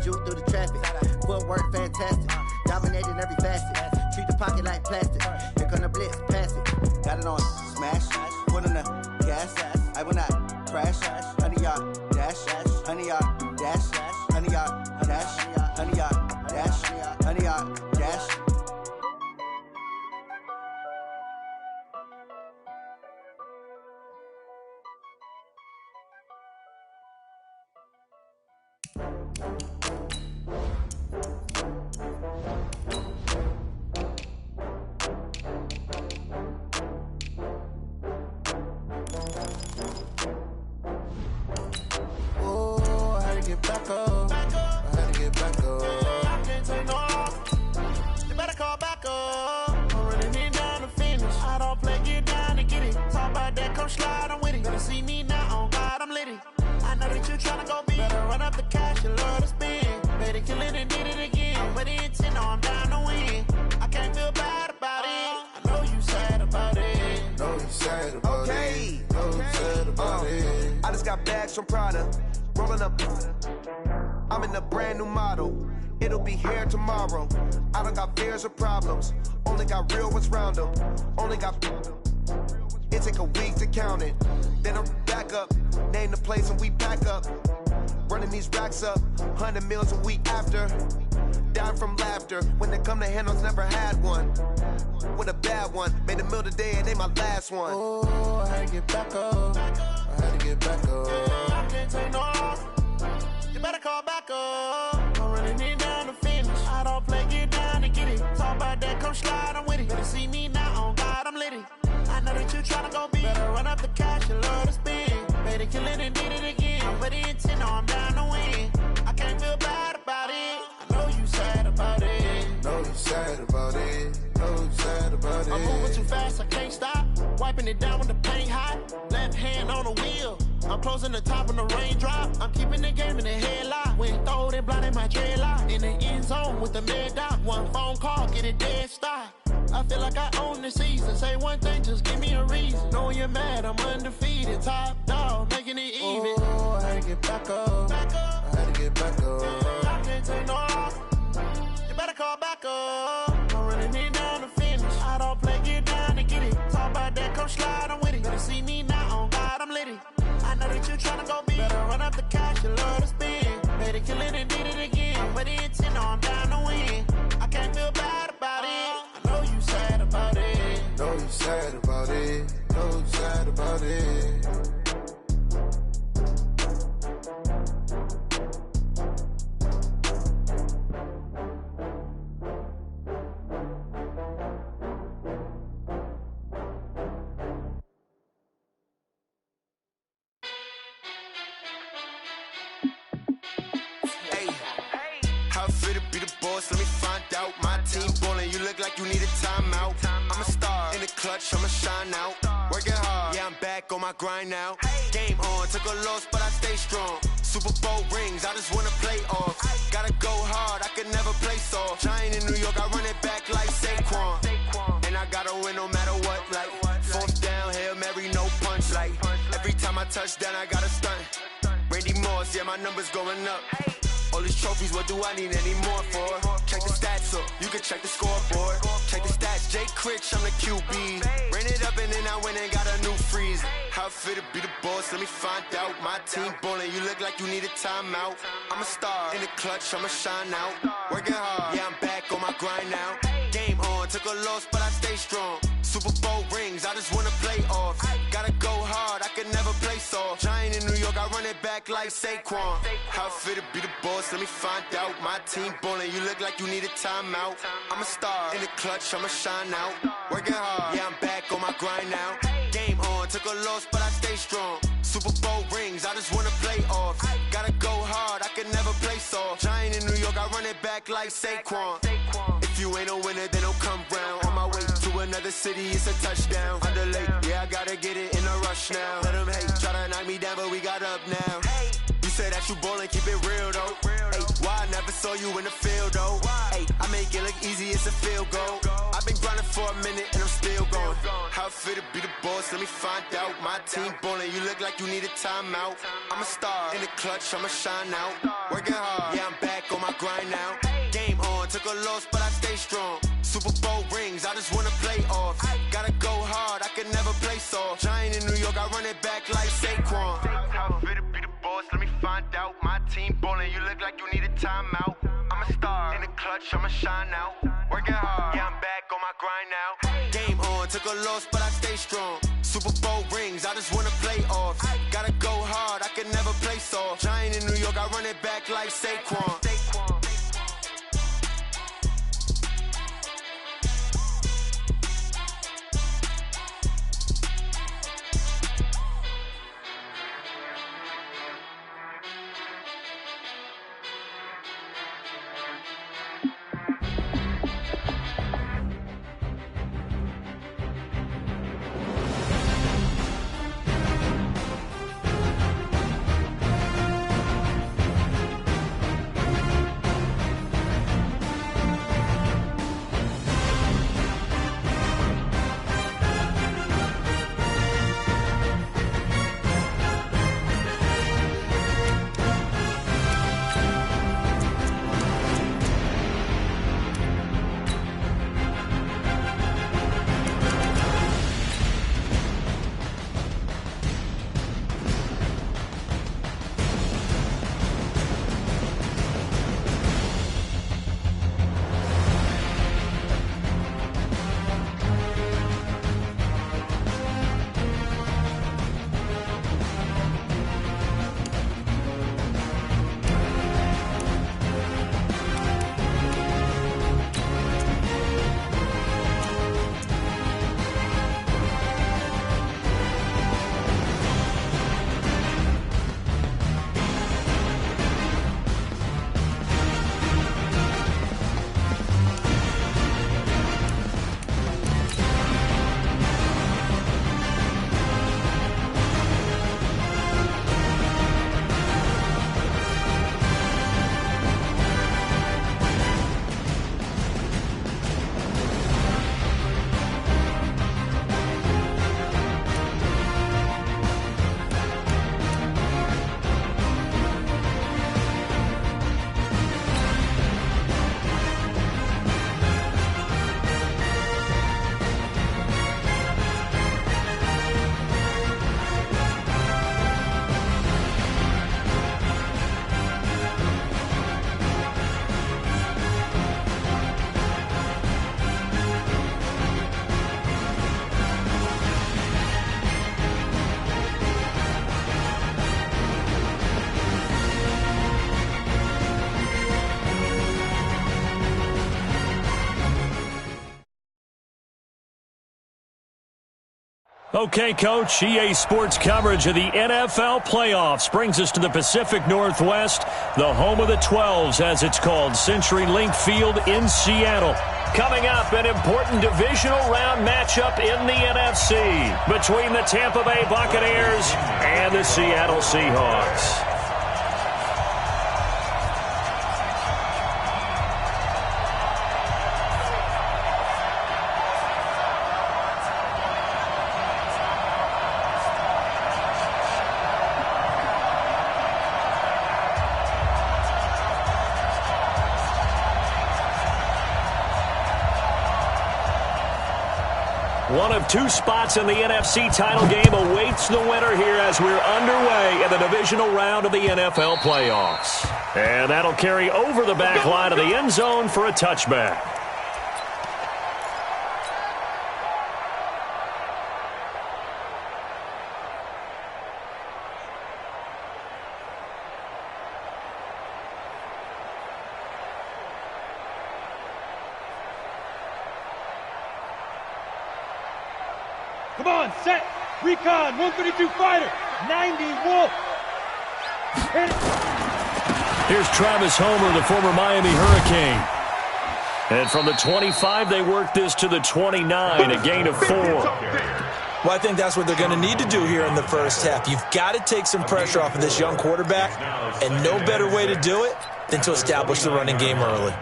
shoot through the traffic. Footwork fantastic, dominating every facet. Treat the pocket like plastic. Here come the blitz, pass it. Got it on smash, put on the gas. I will not crash. 100-yard dash, 100-yard dash, 100-yard dash, 100-yard dash, 100-yard dash. From Prada, rolling up. I'm in a brand new model. It'll be here tomorrow. I don't got fears or problems. Only got real ones round them. Only got. It take a week to count it. Then I'm back up. Name the place and we pack up. Running these racks up. 100 meals a week after. Dying from laughter. When they come to handles, never had one. With a bad one. Made a meal today and they my last one. Oh, I had to get back up. I had to get back up. I can't take no loss. You better call back up. I'm running it down to finish. I don't play, get down and get it. Talk about that, come slide, I'm with it. Better see me now, on God, I'm litty. I know that you tryna go big. Better run up the cash and love to spend. Better kill it and did it again. I'm with the intent, no, I'm down to win. I can't feel bad about it. I know you sad about it. Know you sad about it. Know you sad about it. I'm moving too fast, I can't stop. Wiping it down when the paint hot. Left hand on the wheel. I'm closing the top when the raindrop. I'm keeping the game in the headlock. When throwed and blinded my dreadlock. In the end zone with the mad dot. One phone call, get it dead stop. I feel like I own the season. Say one thing, just give me a reason. Knowing you're mad, I'm undefeated. Top dog, making it even. Oh, I had to get back up. I had to get back up. I can't take no loss. You better call back up. I'm running it down to finish. I don't play, get down to get it. Talk about that, come slide, I'm with it. Better see me now, on God, I'm litty. I know that you tryna go big. Better run up the cash and love to spend. Better kill it and did it again. I'm with the intent, no, I'm down to win. I can't feel bad about it. I know you sad about it. Know you sad about it. Know you sad about it. Let me find out. My team ballin', you look like you need a timeout. I'm a star in the clutch, I'ma shine out. Working hard, yeah, I'm back on my grind now. Game on, took a loss, but I stay strong. Super Bowl rings, I just wanna play off. Gotta go hard, I could never play soft. Giant in New York, I run it back like Saquon. And I gotta win no matter what, like fourth down, Hail Mary, no punch. Like every time I touch down, I gotta stunt. Randy Moss, yeah, my numbers going up. All these trophies, what do I need any more for? Check the stats up, you can check the scoreboard. Check the stats, Jay Critch, I'm the QB. Ran it up and then I went and got a new freeze. How it feel to be the boss, let me find out. My team ballin', you look like you need a timeout. I'm a star in the clutch, I'ma shine out. Working hard, yeah, I'm back on my grind now. Game on, took a loss, but I stay strong. Super Bowl rings, I just wanna play off. Gotta go hard, I could never play soft. Giant in New York, I run it back like Saquon. How it feel to be the boss, let me find out. My team ballin', you look like you need a timeout. I'm a star in the clutch, I'ma shine out. Working hard, yeah, I'm back on my grind now. Game on, took a loss, but I stay strong. Super Bowl rings, I just wanna play off. Gotta go hard, I could never play soft. Giant in New York, I run it back like Saquon. If you ain't a winner, then don't come round. On my way to another city, it's a touchdown. Underlay, yeah, I gotta get it in a rush now. Let them hate, try to knock me down, but we got up now. You say that you ballin', keep it real though. Hey, why I never saw you in the field though? Hey, I make it look easy, it's a field goal. I've been grinding for a minute and I'm still going. How it feel to be the boss, let me find out. My team ballin', you look like you need a timeout. I'm a star in the clutch, I'ma shine out. Working hard, yeah, I'm back on my just wanna play off. Gotta go hard, I can never play soft. Giant in New York, I run it back like Saquon. How fit to be the boss, let me find out. My team ballin', you look like you need a timeout. I'm a star, in the clutch, I'ma shine out. Working hard, yeah, I'm back on my grind now. Game on, took a loss, but I stay strong. Super Bowl rings, I just wanna play off. Gotta go hard, I can never play soft. Giant in New York, I run it back like Saquon. Okay, Coach, EA Sports coverage of the NFL playoffs brings us to the Pacific Northwest, the home of the 12s, as it's called, CenturyLink Field in Seattle. Coming up, an important divisional round matchup in the NFC between the Tampa Bay Buccaneers and the Seattle Seahawks. One of two spots in the NFC title game awaits the winner here as we're underway in the divisional round of the NFL playoffs. And that'll carry over the back line of the end zone for a touchback. Come on, set, recon, 132 fighter, 90 Wolf. Here's Travis Homer, the former Miami Hurricane. And from the 25, they work this to the 29, a gain of 4. Well, I think that's what they're going to need to do here in the first half. You've got to take some pressure off of this young quarterback, and no better way to do it than to establish the running game early.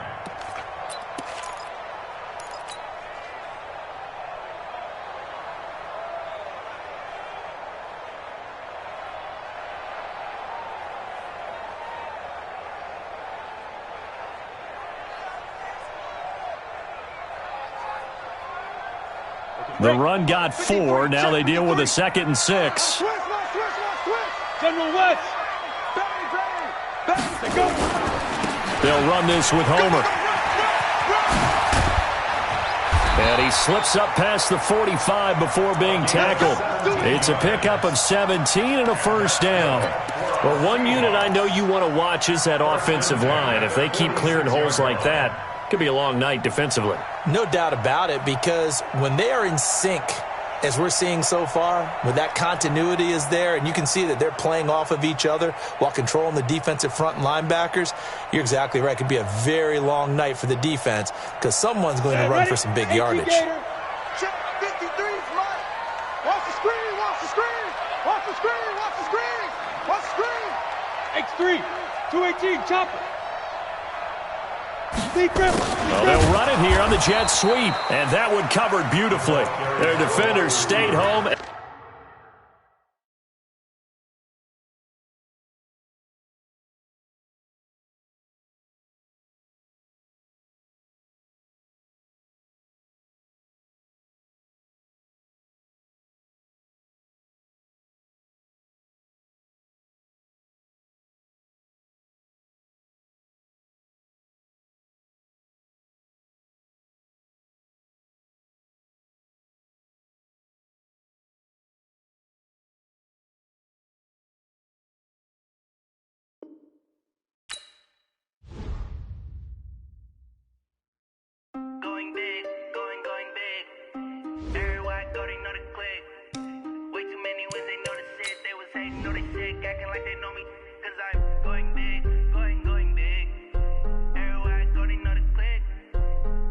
The run got 4. Now they deal with a 2nd and 6. General West. They'll run this with Homer. And he slips up past the 45 before being tackled. It's a pickup of 17 and a first down. Well, one unit I know you want to watch is that offensive line. If they keep clearing holes like that, it could be a long night defensively. No doubt about it, because when they are in sync, as we're seeing so far, when that continuity is there and you can see that they're playing off of each other while controlling the defensive front and linebackers, you're exactly right. It could be a very long night for the defense because someone's going to run for some big yardage. Check 53, Mike. Watch the screen, watch the screen. Watch the screen, watch the screen. Watch the screen. X3, 218, chopper. Well, they'll run it here on the jet sweep, and that one covered beautifully. Their defenders stayed home. Going big, going big. Everywhere I go, they know the click. Way too many wins, they know the shit. They was hating, know they sick, acting like they know me. Cause I'm going big, going big. Everywhere I go, they know the click.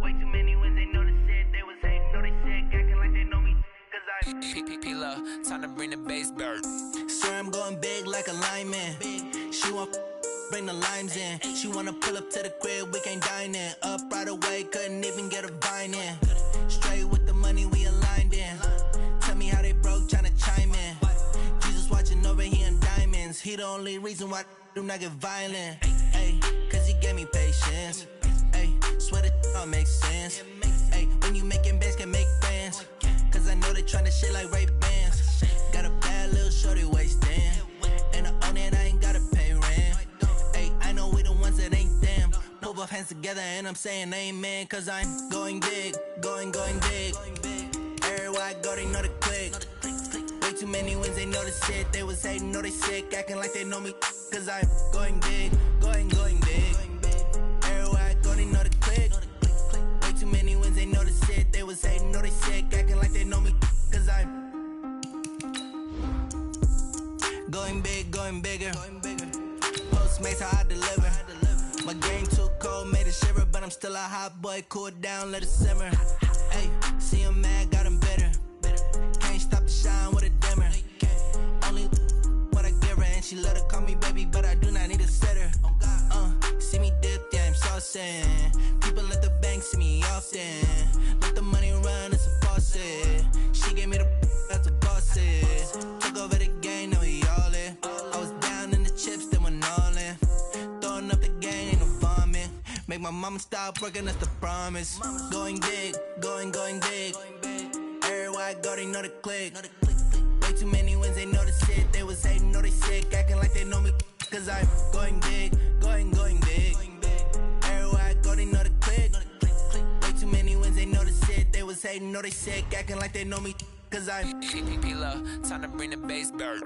Way too many wins, they know the shit. They was hating, know they sick, acting like they know me. Cause I'm P-P-P-Love, time to bring the bass bird. Sir, I'm going big like a lineman. She want bring the limes in. She wanna pull up to the crib, we can't dine in. Up right away, couldn't even get a vine in. Straight with the money we aligned in. Tell me how they broke, tryna chime in. Jesus watching over here in diamonds. He the only reason why I do not get violent. Ay, cause he gave me patience. Ay, swear that all makes sense. Ay, when you making bands, can make friends. Cause I know they tryna shit like Ray-Bans. Got a bad little shorty wasting. And I own it, I ain't gotta pay rent. I know we the ones that ain't them. Put both hands together and I'm saying amen. Cause I'm going big, going big. Everywhere I go, they know the click. Way too many wins, they know the shit. They was hating, know they sick, acting like they know me. Cause I'm going big, going big. Everywhere I go, they know the click. Way too many wins, they know the shit. They was hating, know they sick, acting like they know me. Cause I'm going big, going bigger. Postmates how I deliver. My game too cold, made it shiver, but I'm still a hot boy. Cool it down, let it simmer. Hey, see him mad, got him bitter. Can't stop the shine with a dimmer. Only what I give her, and she let her call me baby, but I do not need a sitter. See me dip, yeah, I'm saucing. People at the bank see me often. Let the money run, it's a faucet. She gave me the that's a boss it. Took over the game, now we all in. I was down in the chips, then went all in. Throwing up the game, ain't no vomit. Make my mama stop working, that's the promise. Going big, going big. Everywhere I go, they know the click. Way too many wins, they know the shit. They was hating, know they sick, acting like they know me. Cause I'm going big, going big. Everywhere I go, they know the click. Way too many wins, they know the shit. They was hating, know they sick, acting like they know me. Cause I'm P-P-P-Love, time to bring the bass bird.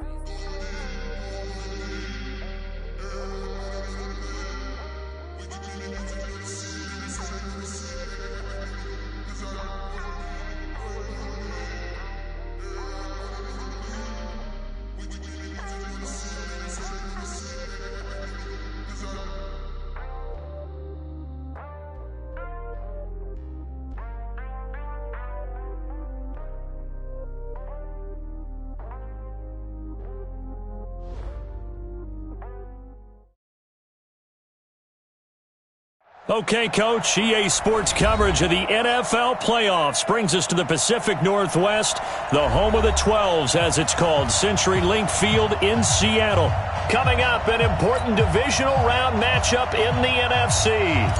Okay, Coach, EA Sports coverage of the NFL playoffs brings us to the Pacific Northwest, the home of the 12s, as it's called, CenturyLink Field in Seattle. Coming up, an important divisional round matchup in the NFC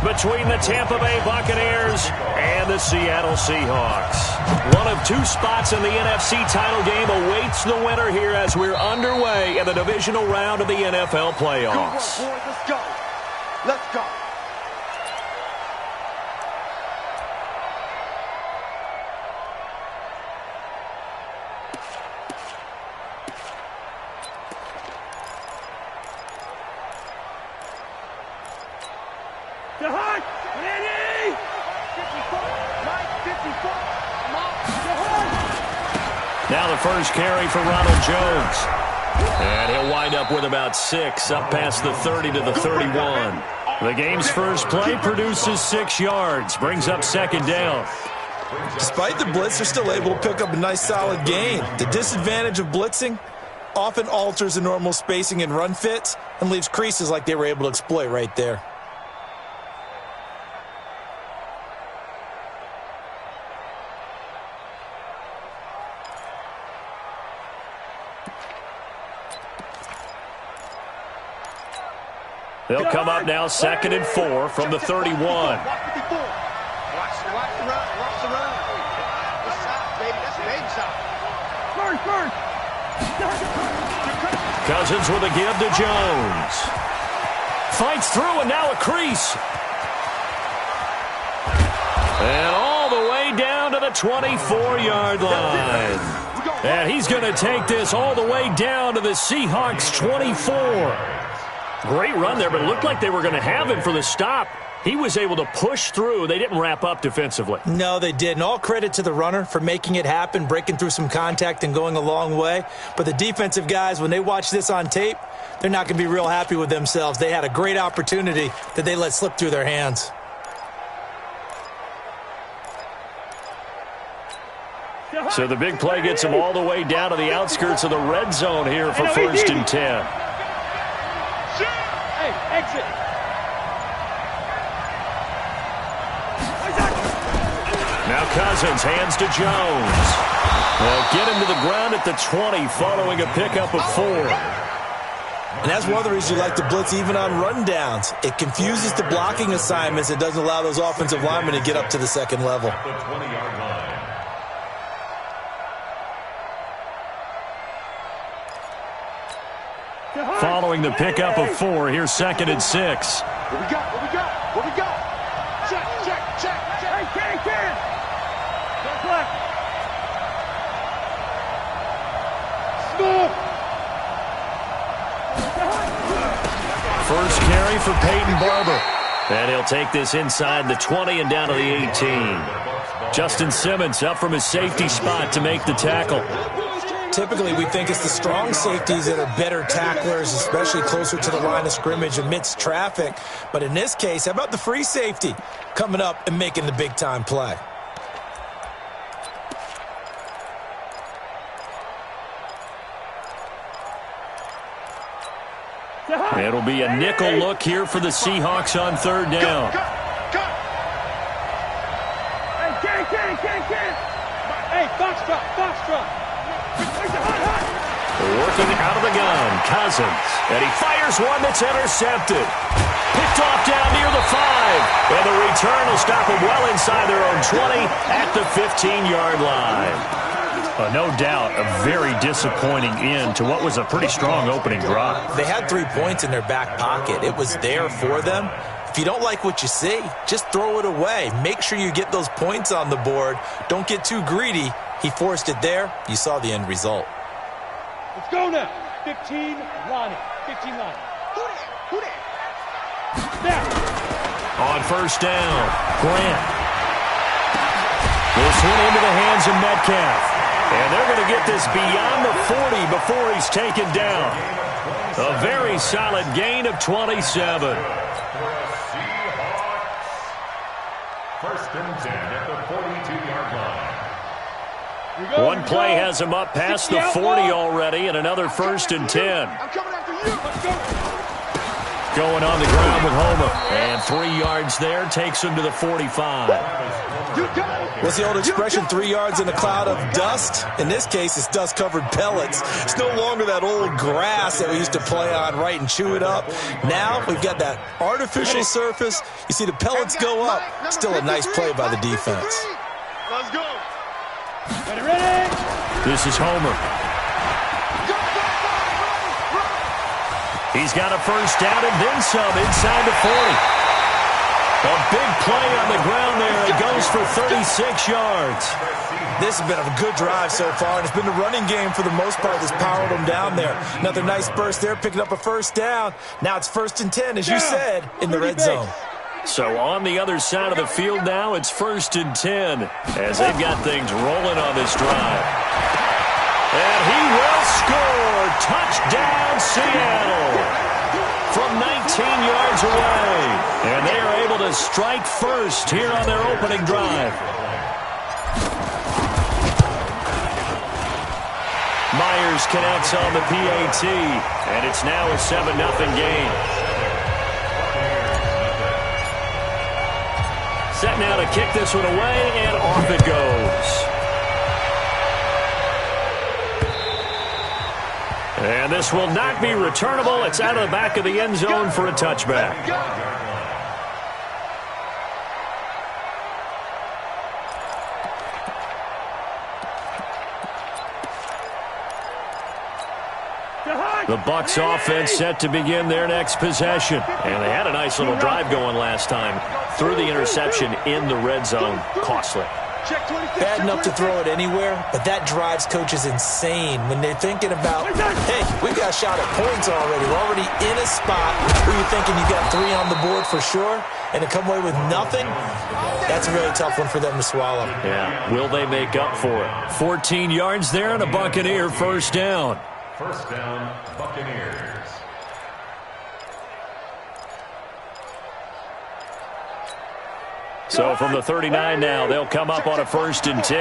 between the Tampa Bay Buccaneers and the Seattle Seahawks. One of two spots in the NFC title game awaits the winner here as we're underway in the divisional round of the NFL playoffs. Good work, boys. Let's go. Let's go. Now the first carry for Ronald Jones. And he'll wind up with about 6, up past the 30 to the 31. The game's first play produces 6 yards, brings up second down. Despite the blitz, they're still able to pick up a nice solid gain. The disadvantage of blitzing often alters the normal spacing and run fits and leaves creases like they were able to exploit right there. They'll come up now 2nd and 4 from the 31. Watch the run. Watch the run. It's shot, baby. That's a big shot. First. Cousins with a give to Jones. Fights through and now a crease. And all the way down to the 24-yard line. And he's going to take this all the way down to the Seahawks 24. Great run there, but it looked like they were going to have him for the stop. He was able to push through. They didn't wrap up defensively. No, they didn't. All credit to the runner for making it happen, breaking through some contact and going a long way. But the defensive guys, when they watch this on tape, they're not going to be real happy with themselves. They had a great opportunity that they let slip through their hands. So the big play gets them all the way down to the outskirts of the red zone here for 1st and 10. Exit. Now Cousins hands to Jones. They'll get him to the ground at the 20 following a pickup of 4. And that's one of the reasons you like to blitz even on rundowns. It confuses the blocking assignments. It doesn't allow those offensive linemen to get up to the second level. Following the pickup of 4, here's 2nd and 6. What we got? Check. Hey, can. Go left. Scoop. First carry for Peyton Barber. And he'll take this inside the 20 and down to the 18. Justin Simmons up from his safety spot to make the tackle. Typically, we think it's the strong safeties that are better tacklers, especially closer to the line of scrimmage amidst traffic. But in this case, how about the free safety coming up and making the big-time play? It'll be a nickel look here for the Seahawks on 3rd down. Hey, Foxtrot. Working out of the gun, Cousins. And he fires one that's intercepted. Picked off down near the 5. And the return will stop him well inside their own 20 at the 15-yard line. No doubt a very disappointing end to what was a pretty strong opening drive. They had 3 points in their back pocket. It was there for them. If you don't like what you see, just throw it away. Make sure you get those points on the board. Don't get too greedy. He forced it there. You saw the end result. Let's go now. 15 line. Who that? Now. On 1st down, Grant. This one into the hands of Metcalf. And they're going to get this beyond the 40 before he's taken down. A very solid gain of 27. First and 10 at the 42-yard line. One play has him up past the 40 already, and another 1st and 10. I'm coming after you. Let's go. Going on the ground with Homer. And 3 yards there takes him to the 45. What's the old expression, 3 yards in a cloud of dust? In this case, it's dust-covered pellets. It's no longer that old grass that we used to play on, right, and chew it up. Now we've got that artificial surface. You see the pellets go up. Still a nice play by the defense. Let's go. Ready? This is Homer. He's got a first down and then some inside the 40. A big play on the ground there. It goes for 36 yards. This has been a good drive so far, and it's been the running game for the most part that's powered them down there. Another nice burst there, picking up a first down. Now it's 1st and 10, as you said, in the red zone. So on the other side of the field now, it's 1st and 10 as they've got things rolling on this drive. And he will score. Touchdown, Seattle. From 19 yards away. And they are able to strike first here on their opening drive. Myers connects on the PAT. And it's now a 7-0 game. Set now to kick this one away, and off it goes. And this will not be returnable. It's out of the back of the end zone for a touchback. The Bucs offense set to begin their next possession. And they had a nice little drive going last time. Threw the interception in the red zone. Costly. Bad enough to throw it anywhere, but that drives coaches insane when they're thinking about, hey, we got a shot at points already. We're already in a spot where you're thinking you got 3 on the board for sure, and to come away with nothing, that's a really tough one for them to swallow. Yeah, will they make up for it? 14 yards there and a Buccaneer first down. First down, Buccaneers. So from the 39 now, they'll come up on a 1st and 10.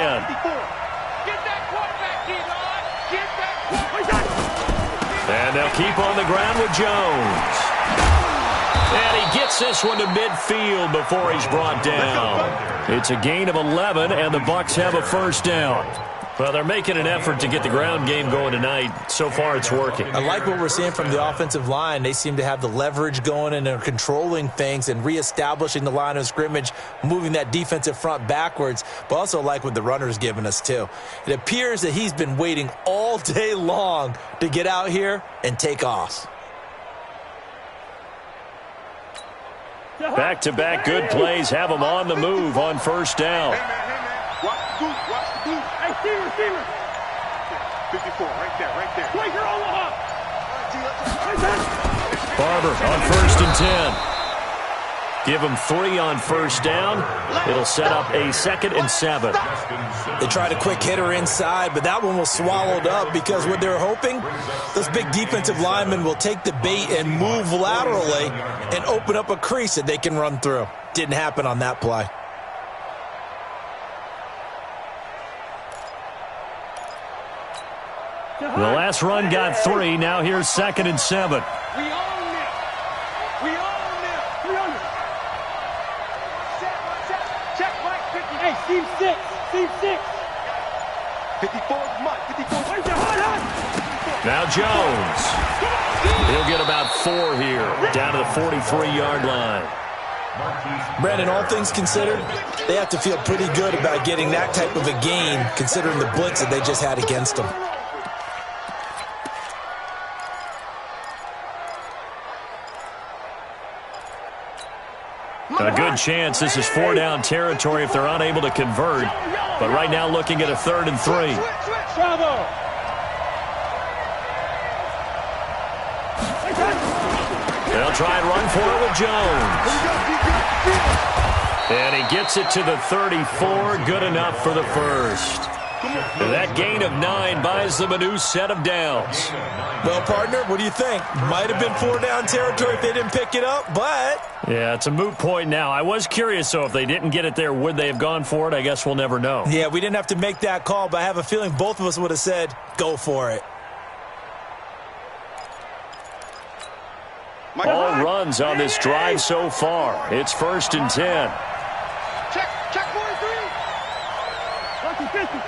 And they'll keep on the ground with Jones. And he gets this one to midfield before he's brought down. It's a gain of 11, and the Bucs have a first down. Well, they're making an effort to get the ground game going tonight. So far, it's working. I like what we're seeing from the offensive line. They seem to have the leverage going and are controlling things and reestablishing the line of scrimmage, moving that defensive front backwards, but also like what the runner's giving us, too. It appears that he's been waiting all day long to get out here and take off. Back-to-back good plays have them on the move on first down. Watch the boot, watch the boot. Hey, receiver. 54, right there. Quaker Omaha. Barber on 1st and 10. Give him 3 on first down. It'll set up a 2nd and 7. They tried a quick hitter inside, but that one was swallowed up because what they're hoping, those big defensive linemen will take the bait and move laterally and open up a crease that they can run through. Didn't happen on that play. The last run got 3. Now here's 2nd and 7. We own this. 300. Check Mike 50. Hey, Steve 6. 54 Mike. 54. Now Jones. He'll get about 4 here, down to the 43-yard line. Brandon, all things considered, they have to feel pretty good about getting that type of a gain, considering the blitz that they just had against them. A good chance this is 4-down territory if they're unable to convert. But right now looking at a 3rd and 3. Bravo. They'll try and run for it with Jones. And he gets it to the 34. Good enough for the first. And that gain of 9 buys them a new set of downs. Well, partner, what do you think? Might have been 4-down territory if they didn't pick it up, but... Yeah, it's a moot point now. I was curious, so if they didn't get it there, would they have gone for it? I guess we'll never know. Yeah, we didn't have to make that call, but I have a feeling both of us would have said, go for it. all runs on this drive so far. It's 1st and 10. Check 43. Lucky 50.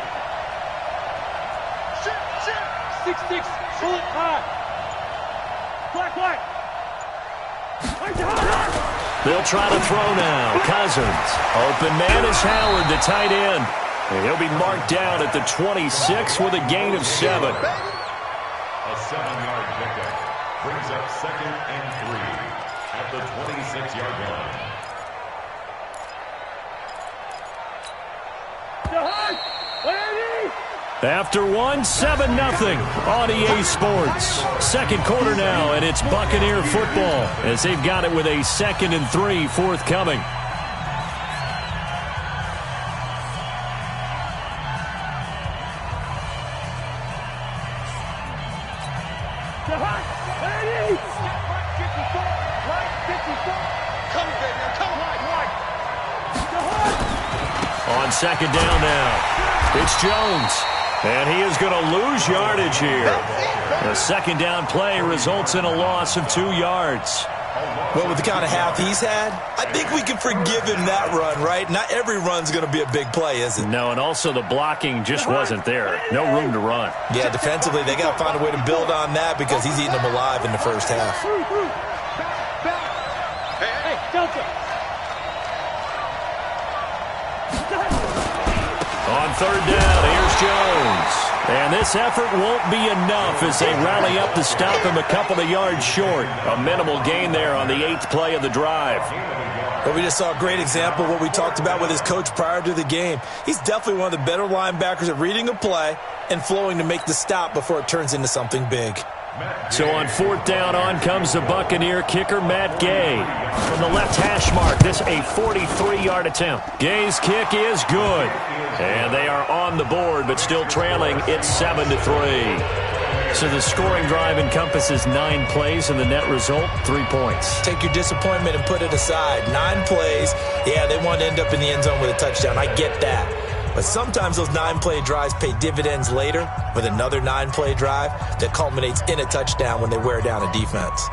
Shit. 6-6. Bullet high. Black. They'll try to throw now. Cousins. Open man is Howard, the tight end. And he'll be marked down at the 26 with a gain of 7. A 7-yard pickup brings up 2nd and 3 at the 26-yard line. After 7-0 on EA Sports. Second quarter now, and it's Buccaneer football as they've got it with a 2nd and 3 forthcoming. On 2nd down now, it's Jones. And he is going to lose yardage here. The 2nd down play results in a loss of 2 yards. Well, with the kind of half he's had, I think we can forgive him that run, right? Not every run's going to be a big play, is it? No, and also the blocking just wasn't there. No room to run. Yeah, defensively, they got to find a way to build on that because he's eating them alive in the first half. Hey, Delta. On 3rd down, here's Jones. And this effort won't be enough as they rally up to stop him a couple of yards short. A minimal gain there on the 8th play of the drive. But we just saw a great example of what we talked about with his coach prior to the game. He's definitely one of the better linebackers at reading a play and flowing to make the stop before it turns into something big. So on 4th down, on comes the Buccaneer kicker, Matt Gay. From the left hash mark, this a 43-yard attempt. Gay's kick is good. And they are on the board, but still trailing. It's 7-3. So the scoring drive encompasses 9 plays, and the net result, 3 points. Take your disappointment and put it aside. 9 plays. Yeah, they want to end up in the end zone with a touchdown. I get that. But sometimes those 9-play drives pay dividends later with another 9-play drive that culminates in a touchdown when they wear down a defense.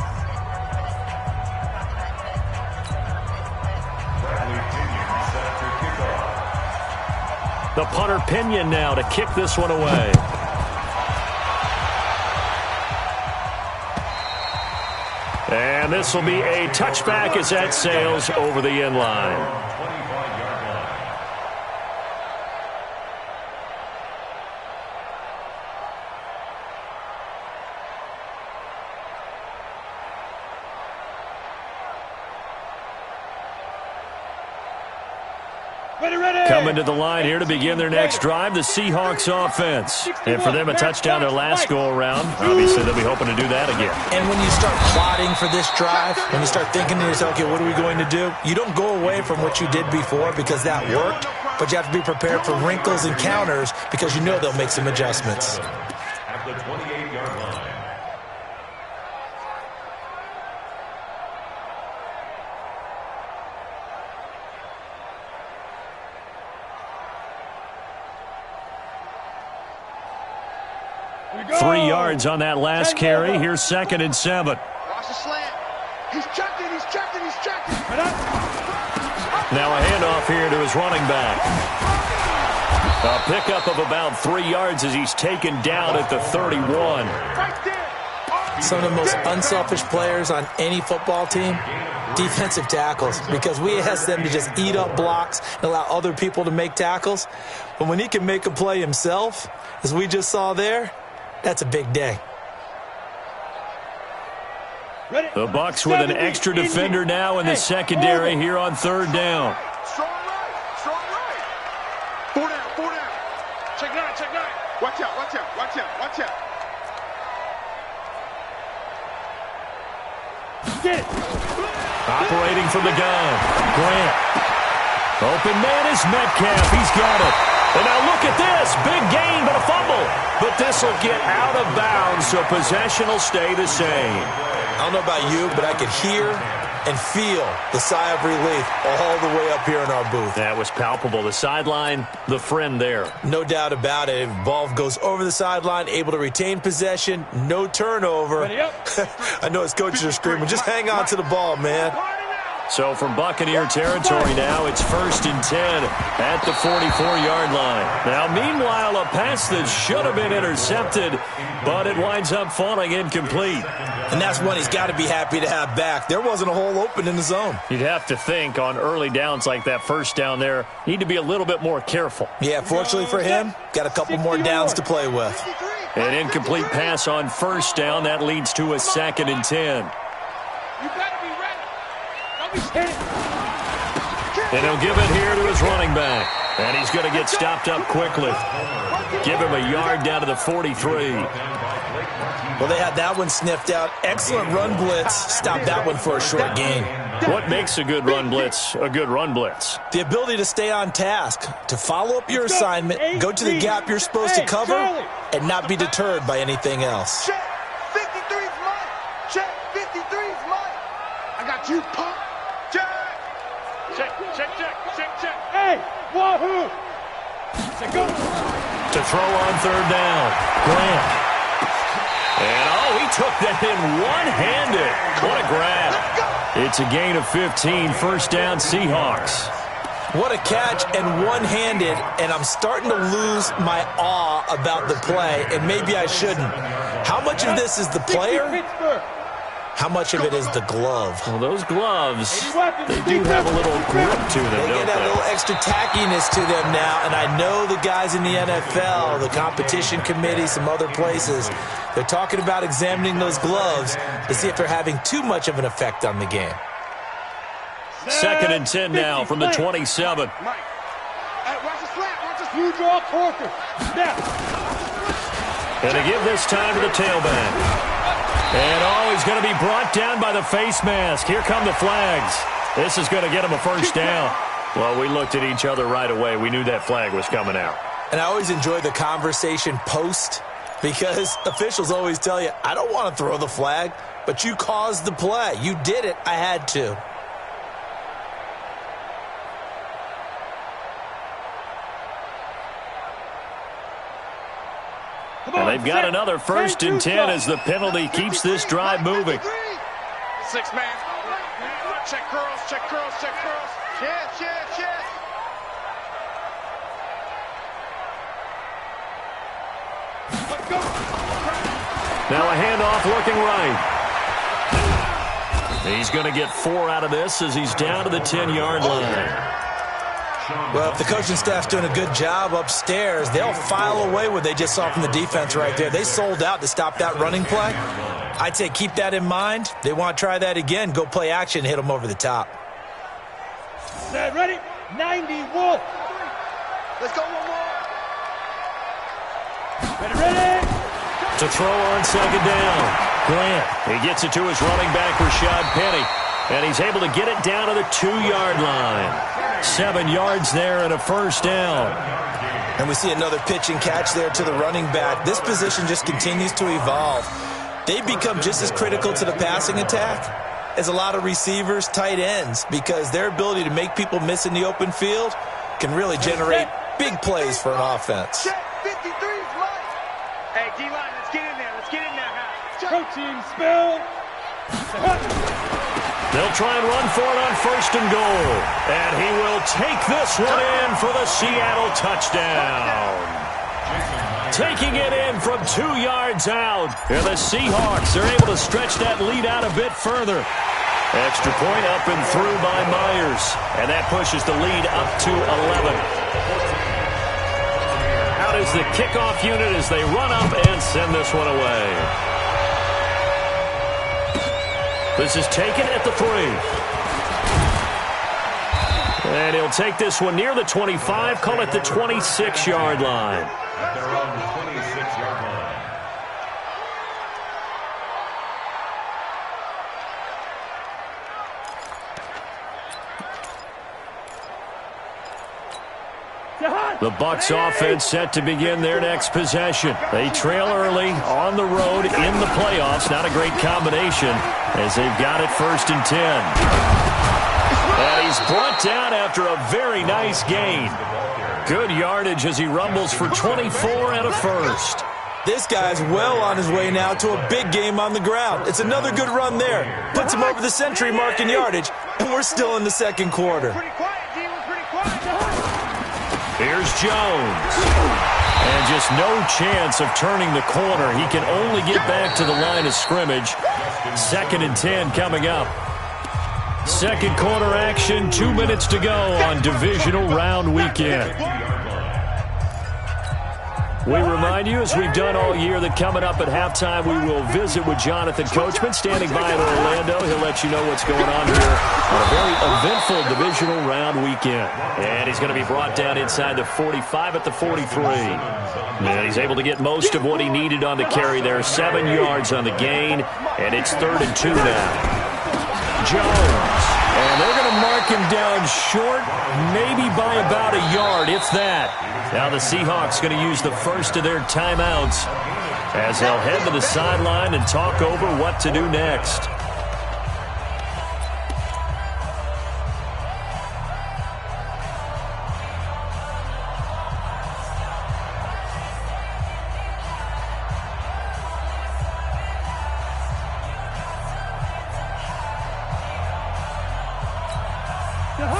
The punter Pinion now to kick this one away. And this will be a touchback as that sails over the end line. Coming to the line here to begin their next drive, the Seahawks offense. And for them, a touchdown their last go-around. Obviously, they'll be hoping to do that again. And when you start plotting for this drive, when you start thinking to yourself, okay, what are we going to do? You don't go away from what you did before because that worked, but you have to be prepared for wrinkles and counters because you know they'll make some adjustments. At the 28-yard line. Three yards on that last carry. Here's 2nd and 7. Watch the slant. He's checking. Now a handoff here to his running back. A pickup of about 3 yards as he's taken down at the 31. Some of the most unselfish players on any football team, defensive tackles, because we ask them to just eat up blocks and allow other people to make tackles. But when he can make a play himself, as we just saw there, that's a big day. The Bucs with an extra defender now in the secondary here on 3rd down. Strong right. 4 down. Check 9. Watch out. Get it. Operating from the gun. Grant. Open man is Metcalf. He's got it. And now look at this. Big gain, but a fumble. But this will get out of bounds, so possession will stay the same. I don't know about you, but I could hear and feel the sigh of relief all the way up here in our booth. That was palpable. The sideline, the friend there. No doubt about it. Ball goes over the sideline, able to retain possession, no turnover. I know his coaches are screaming, just hang on to the ball, man. So from Buccaneer territory now, it's 1st and 10 at the 44-yard line. Now, meanwhile, a pass that should have been intercepted, but it winds up falling incomplete. And that's one he's got to be happy to have back. There wasn't a hole open in the zone. You'd have to think on early downs like that first down there, need to be a little bit more careful. Yeah, fortunately for him, got a couple more downs to play with. An incomplete pass on first down. That leads to a 2nd and 10. And he'll give it here to his running back. And he's going to get stopped up quickly. Give him a yard down to the 43. Well, they had that one sniffed out. Excellent run blitz. Stop that one for a short gain. What makes a good run blitz a good run blitz? The ability to stay on task, to follow up your assignment, go to the gap you're supposed to cover, and not be deterred by anything else. Check. 53's mine. Check. 53's mine. I got you, punk. Check. Check. Hey, wahoo. To throw on 3rd down. Grant. And, he took that in one-handed. What a grab. It's a gain of 15. 1st down, Seahawks. What a catch and one-handed, and I'm starting to lose my awe about the play, and maybe I shouldn't. How much of this is the player? How much of it is the glove? Well, those gloves, they do have a little grip to them, They don't get that little extra tackiness to them now, and I know the guys in the NFL, the competition committee, some other places, they're talking about examining those gloves to see if they're having too much of an effect on the game. 2nd and 10 now from the 27. Mike. Hey, watch the slap. Watch this blue draw quarter. And to give this time to the tailback. And, he's going to be brought down by the face mask. Here come the flags. This is going to get him a 1st down. Well, we looked at each other right away. We knew that flag was coming out. And I always enjoy the conversation post because officials always tell you, I don't want to throw the flag, but you caused the play. You did it. I had to. And they've got another 1st and 10 as the penalty keeps this drive moving. 6-man. Check curls. Check. Now a handoff looking right. He's going to get 4 out of this as he's down to the 10-yard line. Well, if the coaching staff's doing a good job upstairs, they'll file away what they just saw from the defense right there. They sold out to stop that running play. I'd say keep that in mind. They want to try that again. Go play action, hit them over the top. Set, ready? 90, Wolf. Let's go one more. Ready. To throw on 2nd down. Grant. He gets it to his running back, Rashad Penny. And he's able to get it down to the 2-yard line. 7 yards there and a 1st down. And we see another pitch and catch there to the running back. This position just continues to evolve. They become just as critical to the passing attack as a lot of receivers, tight ends, because their ability to make people miss in the open field can really generate big plays for an offense. Check. 53's mine. Hey, D-line, let's get in there. Protein spill. They'll try and run for it on 1st and goal. And he will take this one in for the Seattle touchdown. Taking it in from 2 yards out. And the Seahawks are able to stretch that lead out a bit further. Extra point up and through by Myers. And that pushes the lead up to 11. Out is the kickoff unit as they run up and send this one away. This is taken at the 3. And he'll take this one near the 25, call it the 26-yard line. At their own 26-yard line. The Bucs offense set to begin their next possession. They trail early on the road in the playoffs. Not a great combination. as they've got it 1st and 10. And he's brought down after a very nice gain. Good yardage as he rumbles for 24 and a first. This guy's well on his way now to a big game on the ground. It's another good run there. Puts him over the century mark in yardage, and we're still in the second quarter. Here's Jones. And just no chance of turning the corner. He can only get back to the line of scrimmage. 2nd and 10 coming up. Second quarter action, 2 minutes to go on Divisional Round Weekend. We remind you, as we've done all year, that coming up at halftime, we will visit with Jonathan Coachman, standing by in Orlando. He'll let you know what's going on here on a very eventful Divisional Round Weekend. And he's going to be brought down inside the 45 at the 43. And he's able to get most of what he needed on the carry there. 7 yards on the gain, and it's 3rd and 2 now. Jones. And they're going to mark him down short, maybe by about a yard, if that. Now the Seahawks going to use the first of their timeouts as they'll head to the sideline and talk over what to do next.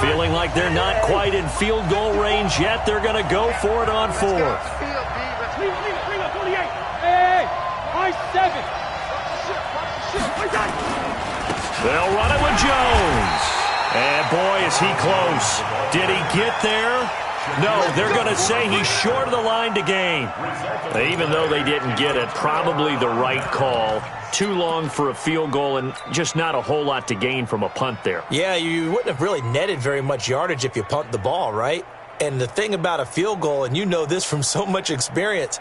Feeling like they're not quite in field goal range yet, they're going to go for it on 4th. They'll run it with Jones. And boy, is he close. Did he get there? No, they're going to say he's short of the line to gain. Even though they didn't get it, probably the right call. Too long for a field goal and just not a whole lot to gain from a punt there. Yeah, you wouldn't have really netted very much yardage if you punt the ball, right? And the thing about a field goal, and you know this from so much experience,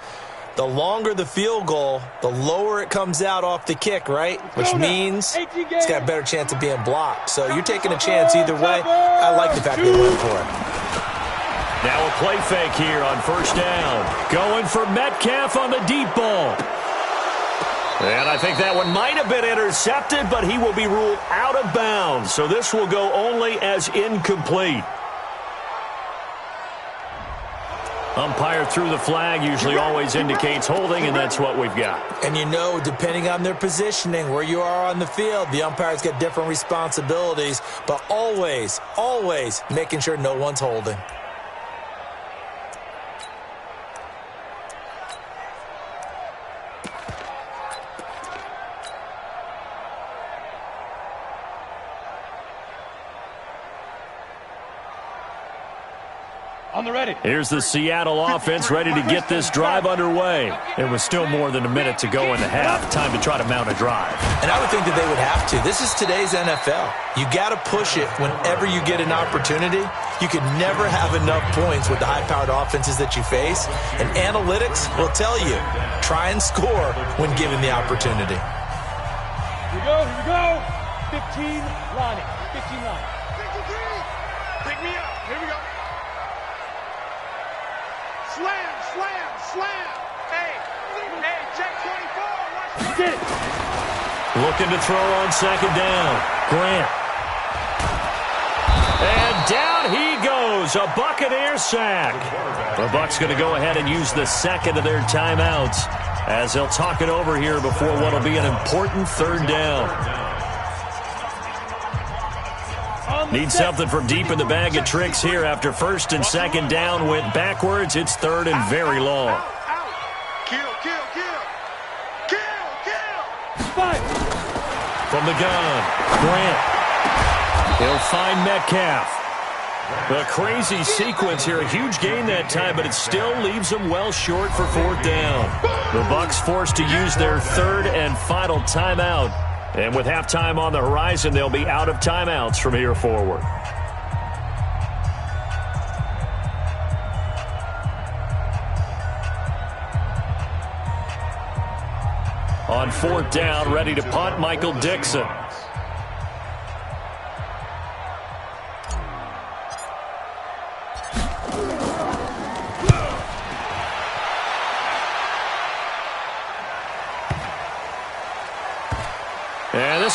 the longer the field goal, the lower it comes out off the kick, right? Which means it's got a better chance of being blocked. So you're taking a chance either way. I like the fact they went for it. Now a play fake here on 1st down. Going for Metcalf on the deep ball. And I think that one might have been intercepted, but he will be ruled out of bounds. So this will go only as incomplete. Umpire threw the flag, usually always indicates holding, and that's what we've got. And you know, depending on their positioning, where you are on the field, the umpires get different responsibilities, but always, always making sure no one's holding. Here's the Seattle offense ready to get this drive underway. It was still more than a minute to go in the half. Time to try to mount a drive. And I would think that they would have to. This is today's NFL. You got to push it whenever you get an opportunity. You can never have enough points with the high-powered offenses that you face. And analytics will tell you, try and score when given the opportunity. Here we go. 15 lining. 15 lining. 53. Pick me up. Here we go. Slam. Hey, check 24. Did it. Looking to throw on 2nd down. Grant. And down he goes. A Buccaneer sack. The Bucs going to go ahead and use the 2nd of their timeouts as they'll talk it over here before what will be an important 3rd down. Need something from deep in the bag of tricks here after 1st and 2nd down went backwards. It's 3rd and very long. Kill. From the gun, Grant. He'll find Metcalf. A crazy sequence here. A huge gain that time, but it still leaves them well short for 4th down. The Bucs forced to use their 3rd and final timeout. And with halftime on the horizon, they'll be out of timeouts from here forward. On 4th down, ready to punt, Michael Dixon.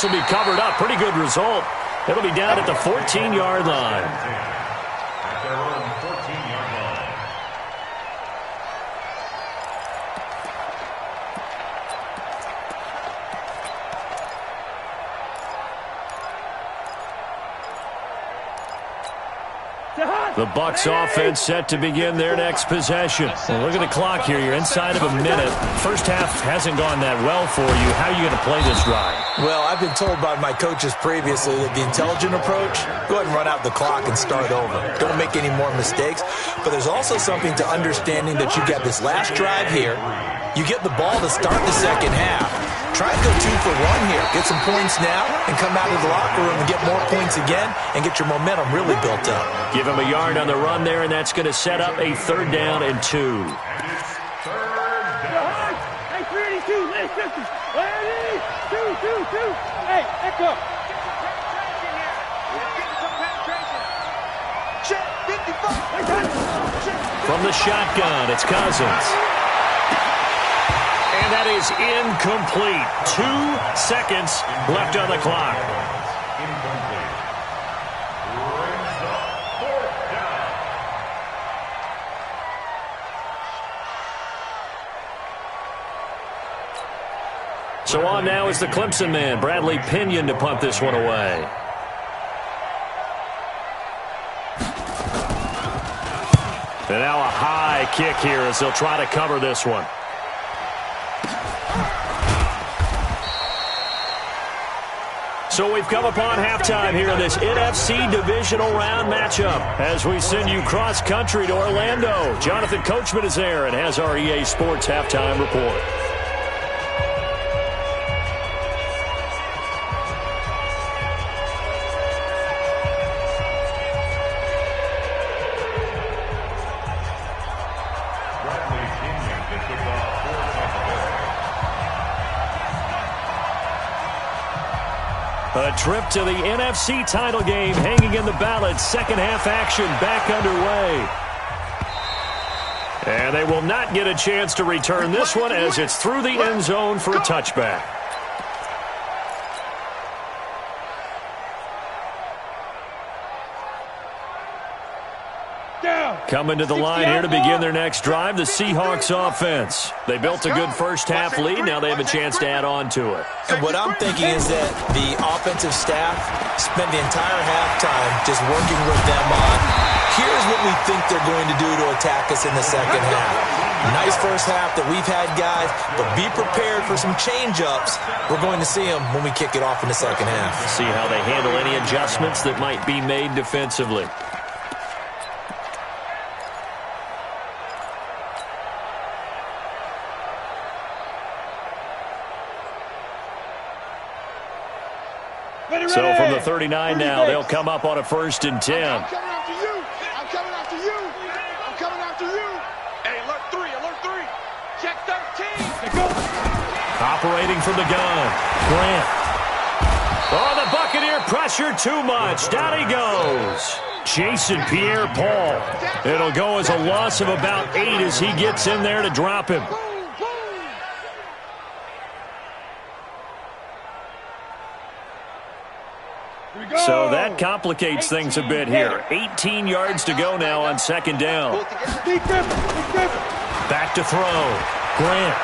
will be covered up. Pretty good result. It'll be down at the 14-yard line. At their own 14-yard line. The Bucs offense set to begin their next possession. Well, look at the clock here. You're inside of a minute. First half hasn't gone that well for you. How are you going to play this drive? Well, I've been told by my coaches previously that the intelligent approach, go ahead and run out the clock and start over. Don't make any more mistakes. But there's also something to understanding that you get this last drive here. You get the ball to start the second half. Try and go 2 for 1 here. Get some points now and come out of the locker room and get more points again and get your momentum really built up. Give him a yard on the run there, and that's going to set up a 3rd down and 2. Hey, 32, let's go. 2. Hey, let's go. From the shotgun, it's Cousins. And that is incomplete. 2 seconds left on the clock. Incomplete. Brings up 4th down. So on now is the Clemson man, Bradley Pinion, to punt this one away. And now a high kick here as they'll try to cover this one. So we've come upon halftime here in this NFC Divisional Round matchup as we send you cross-country to Orlando. Jonathan Coachman is there and has our EA Sports halftime report. A trip to the NFC title game hanging in the balance. Second half action back underway. And they will not get a chance to return this one as it's through the end zone for a touchback. Coming to the line here to begin their next drive, the Seahawks offense. They built a good first half lead. Now they have a chance to add on to it. And what I'm thinking is that the offensive staff spent the entire halftime just working with them on, here's what we think they're going to do to attack us in the second half. Nice first half that we've had, guys, but be prepared for some change-ups. We're going to see them when we kick it off in the second half. See how they handle any adjustments that might be made defensively. So from the 39 now, they'll come up on a 1st and 10. I'm coming after you. I'm coming after you. I'm coming after you. Hey, alert 3, alert 3. Check 13. Go. Operating from the gun, Grant. Oh, the Buccaneer pressure too much. Down he goes. Jason Pierre-Paul. It'll go as a loss of about 8 as he gets in there to drop him. So that complicates things a bit here. 18 yards to go now on 2nd down. Back to throw. Grant.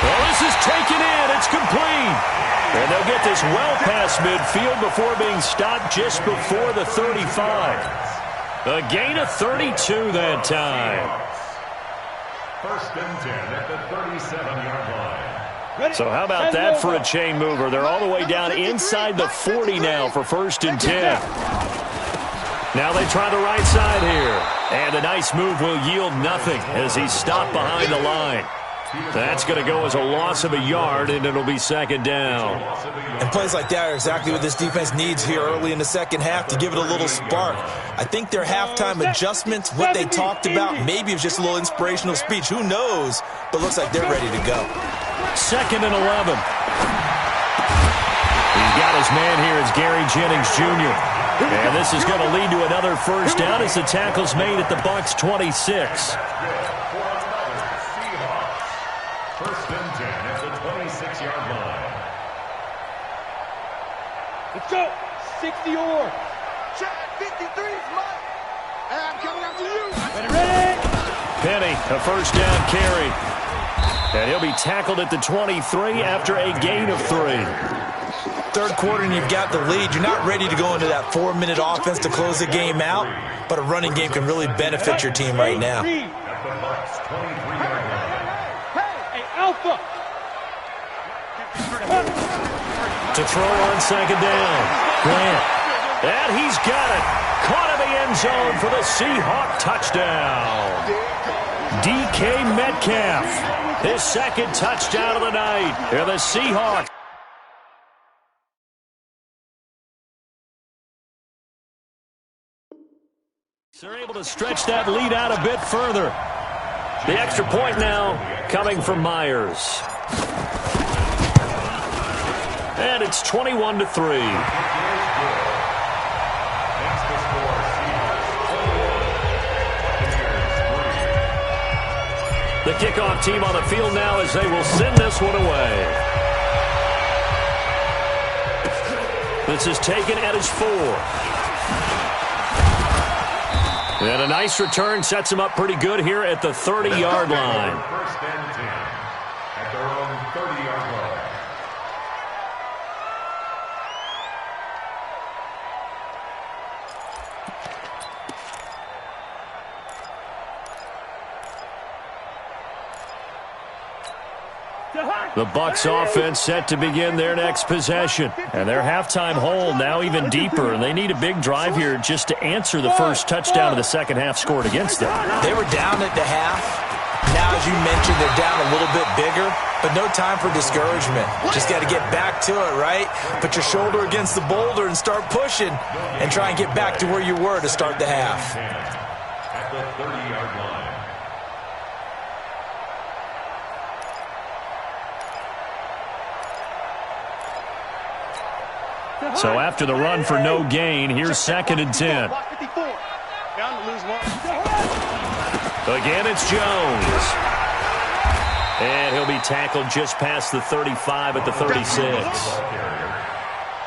Well, this is taken in. It's complete. And they'll get this well past midfield before being stopped just before the 35. A gain of 32 that time. 1st and 10 at the 37-yard line. So how about that for a chain mover? They're all the way down inside the 40 now for 1st and 10. Now they try the right side here. And a nice move will yield nothing as he's stopped behind the line. That's going to go as a loss of a yard, and it'll be 2nd down. And plays like that are exactly what this defense needs here early in the second half to give it a little spark. I think their halftime adjustments, what they talked about, maybe it was just a little inspirational speech. Who knows? But looks like they're ready to go. 2nd and 11. He's got his man here. It's Gary Jennings Jr. And this is going to lead to another 1st down as the tackle's made at the Bucs 26. 1st and 10 at the 26-yard line. Let's go. 60 or. Chad, 53's mine. And I'm coming after you. Ready? Penny, a first down carry. And he'll be tackled at the 23 after a gain of 3. Third quarter and you've got the lead. You're not ready to go into that 4-minute offense to close the game out, but a running game can really benefit your team right now. Hey, Alpha. To throw on second down. Grant. And he's got it. Caught in the end zone for the Seahawks touchdown. DK Metcalf. His second touchdown of the night. They're the Seahawks. They're able to stretch that lead out a bit further. The extra point now coming from Myers. And it's 21-3. The kickoff team on the field now as they will send this one away. This is taken at his 4. And a nice return sets him up pretty good here at the 30-yard line. First and 10 at their own 30-yard line. The Bucs offense set to begin their next possession. And their halftime hole now even deeper. And they need a big drive here just to answer the first touchdown of the second half scored against them. They were down at the half. Now, as you mentioned, they're down a little bit bigger, but no time for discouragement. Just got to get back to it, right? Put your shoulder against the boulder and start pushing and try and get back to where you were to start the half. At the 30-yard line. So after the run for no gain, here's second and 10. Again, it's Jones. And he'll be tackled just past the 35 at the 36.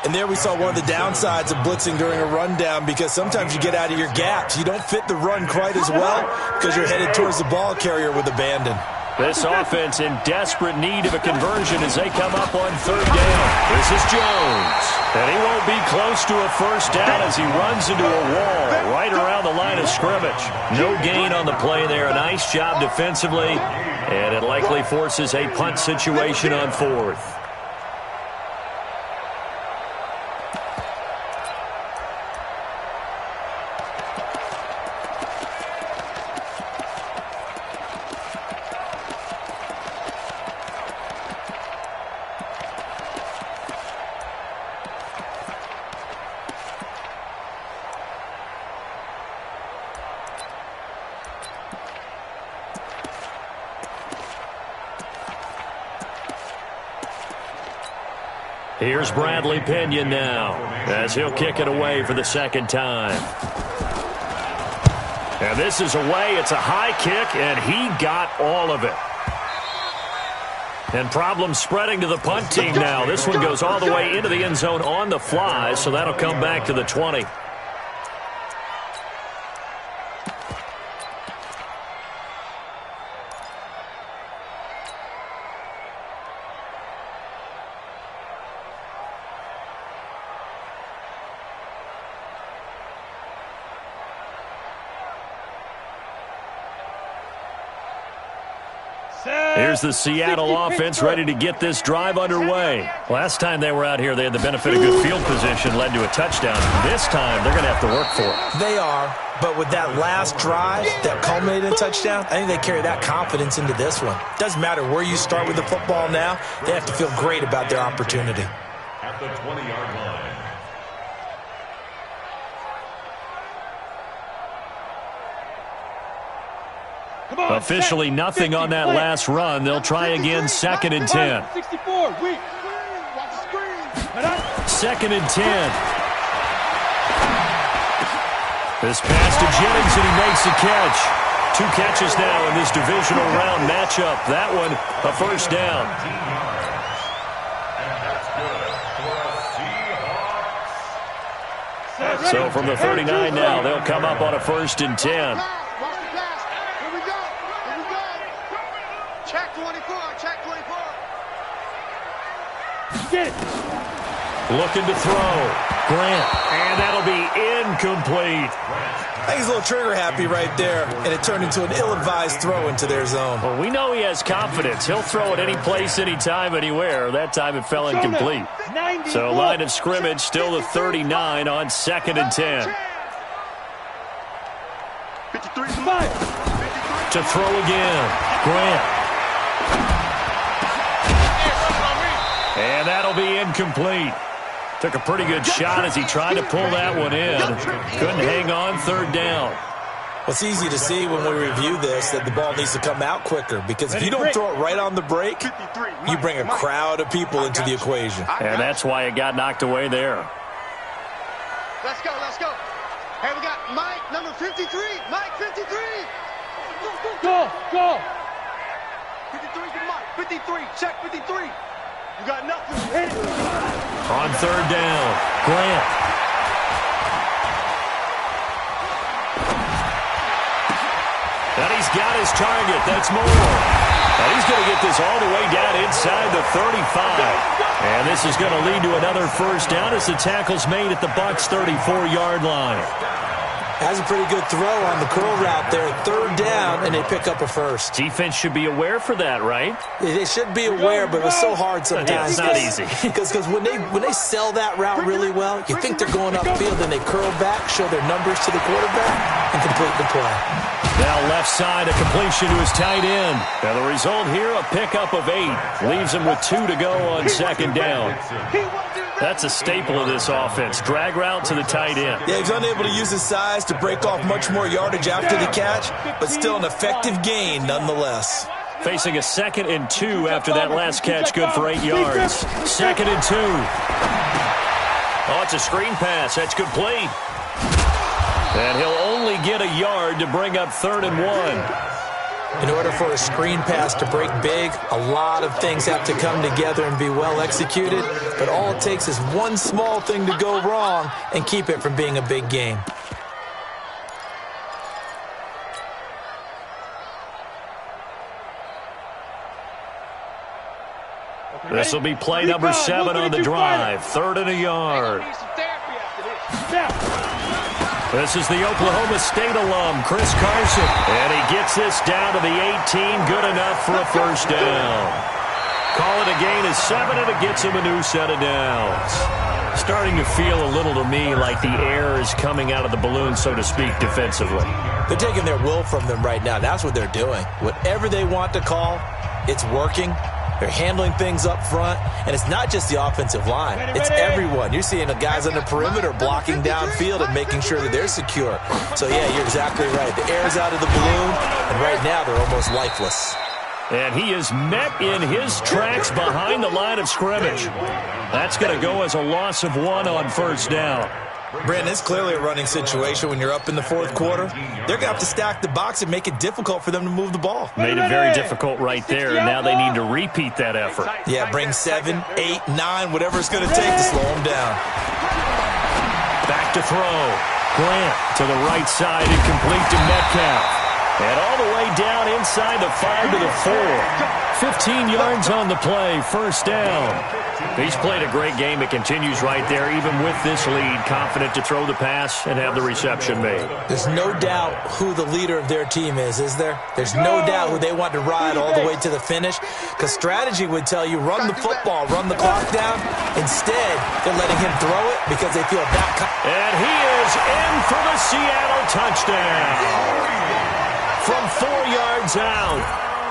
And there we saw one of the downsides of blitzing during a rundown, because sometimes you get out of your gaps. You don't fit the run quite as well because you're headed towards the ball carrier with abandon. This offense in desperate need of a conversion as they come up on third down. This is Jones. And he won't be close to a first down as he runs into a wall right around the line of scrimmage. No gain on the play there. A nice job defensively. And it likely forces a punt situation on fourth. Here's Bradley Pinion now as he'll kick it away for the second time. And this is away. It's a high kick, and he got all of it. And problems spreading to the punt team now. This one goes all the way into the end zone on the fly, so that'll come back to the 20. Here's the Seattle offense ready to get this drive underway. Last time they were out here, they had the benefit of good field position, led to a touchdown. This time, they're going to have to work for it. They are, but with that last drive that culminated in a touchdown, I think they carry that confidence into this one. Doesn't matter where you start with the football now, they have to feel great about their opportunity. At the 20-yard line. Officially nothing on that last run. They'll try again, second and 10. 64, weak. Second and 10. This pass to Jennings, and he makes the catch. 2 catches now in this divisional round matchup. That one, a first down. And that's good for a Seahawks So from the 39 now, they'll come up on a 1st and 10. Watch the pass. Here we go. Here we go. Check 24. Check 24. Get it. Looking to throw. Grant. And that'll be incomplete. I think he's a little trigger happy right there, and it turned into an ill-advised throw into their zone. Well, we know he has confidence. He'll throw it any place, anytime, anywhere. That time it fell incomplete. So line of scrimmage, still the 39 on 2nd and 10. 53. To throw again. Grant. And that'll be incomplete. Took a pretty good shot as he tried to pull that one in. Couldn't hang on 3rd down. Well, it's easy to see when we review this that the ball needs to come out quicker, because if you don't throw it right on the break, you bring a crowd of people into the equation. And that's why it got knocked away there. Let's go. Let's go. Hey, we got Mike, number 53. Mike, 53. Go. 53 to Mike. 53. Check 53. You got nothing. On 3rd down, Grant. And he's got his target. That's Moore. And he's going to get this all the way down inside the 35. And this is going to lead to another 1st down as the tackle's made at the Bucs' 34-yard line. Has a pretty good throw on the curl route there. 3rd down, and they pick up a 1st. Defense should be aware for that, right? They should be aware, but it's so hard sometimes. It's not easy. Because when they sell that route really well, you think they're going upfield, and they curl back, show their numbers to the quarterback, and complete the play. Now left side, a completion to his tight end. Now the result here, a pickup of 8. Leaves him with 2 to go on 2nd down. That's a staple of this offense. Drag route to the tight end. Yeah, he's unable to use his size to break off much more yardage after the catch, but still an effective gain nonetheless. Facing a 2nd and 2 after that last catch, good for 8 yards. 2nd and 2. Oh, it's a screen pass. That's complete. And he'll only get a yard to bring up 3rd and 1. In order for a screen pass to break big, a lot of things have to come together and be well executed, but all it takes is one small thing to go wrong and keep it from being a big game. This will be play number 7 on the drive. 3rd and a yard. This is the Oklahoma State alum, Chris Carson. And he gets this down to the 18. Good enough for a 1st down. Call it a gain of 7, and it gets him a new set of downs. Starting to feel a little to me like the air is coming out of the balloon, so to speak, defensively. They're taking their will from them right now. That's what they're doing. Whatever they want to call, it's working. They're handling things up front, and it's not just the offensive line. It's everyone. You're seeing the guys on the perimeter blocking downfield and making sure that they're secure. So, yeah, you're exactly right. The air's out of the balloon, and right now they're almost lifeless. And he is met in his tracks behind the line of scrimmage. That's going to go as a loss of 1 on 1st down. Brandon, it's clearly a running situation when you're up in the 4th quarter. They're going to have to stack the box and make it difficult for them to move the ball. Made it very difficult right there, and now they need to repeat that effort. Yeah, bring 7, 8, 9, whatever it's going to take to slow them down. Back to throw. Grant to the right side and complete to Metcalf. And all the way down inside the 5 to the 4. 15 yards on the play, 1st down. He's played a great game. It continues right there, even with this lead, confident to throw the pass and have the reception made. There's no doubt who the leader of their team is there? There's no doubt who they want to ride all the way to the finish, because strategy would tell you run the football, run the clock down. Instead, they're letting him throw it because they feel that. And he is in for the Seattle touchdown. From 4 yards out.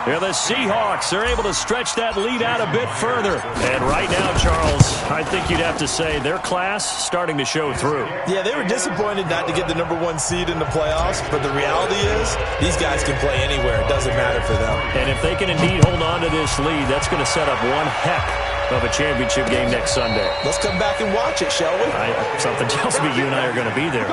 Yeah, the Seahawks are able to stretch that lead out a bit further. And right now, Charles, I think you'd have to say their class starting to show through. Yeah, they were disappointed not to get the number 1 seed in the playoffs, but the reality is these guys can play anywhere. It doesn't matter for them. And if they can indeed hold on to this lead, that's going to set up one heck of a championship game next Sunday. Let's come back and watch it, shall we? Something tells me you and I are going to be there.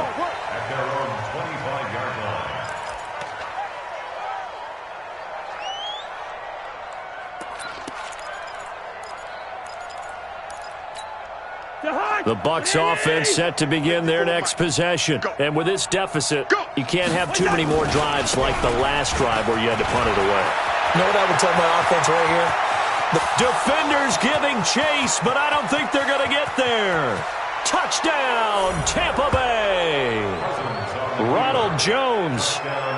The Bucs offense set to begin their next possession. And with this deficit, you can't have too many more drives like the last drive where you had to punt it away. You know what I would tell my offense right here? The defenders giving chase, but I don't think they're going to get there. Touchdown, Tampa Bay. Ronald Jones,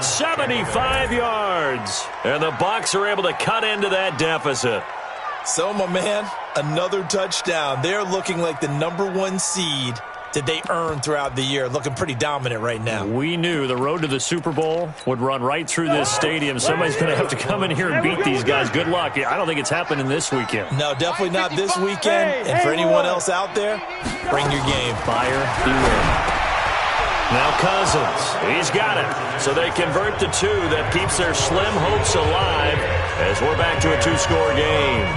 75 yards. And the Bucs are able to cut into that deficit. So, my man, another touchdown. They're looking like the #1 seed that they earned throughout the year. Looking pretty dominant right now. We knew the road to the Super Bowl would run right through this stadium. Somebody's going to have to come in here and beat these guys. Good luck. I don't think it's happening this weekend. No, definitely not this weekend. And for anyone else out there, bring your game. Fire, beware. Now Cousins, he's got it. So they convert the 2. That keeps their slim hopes alive as we're back to a 2-score game.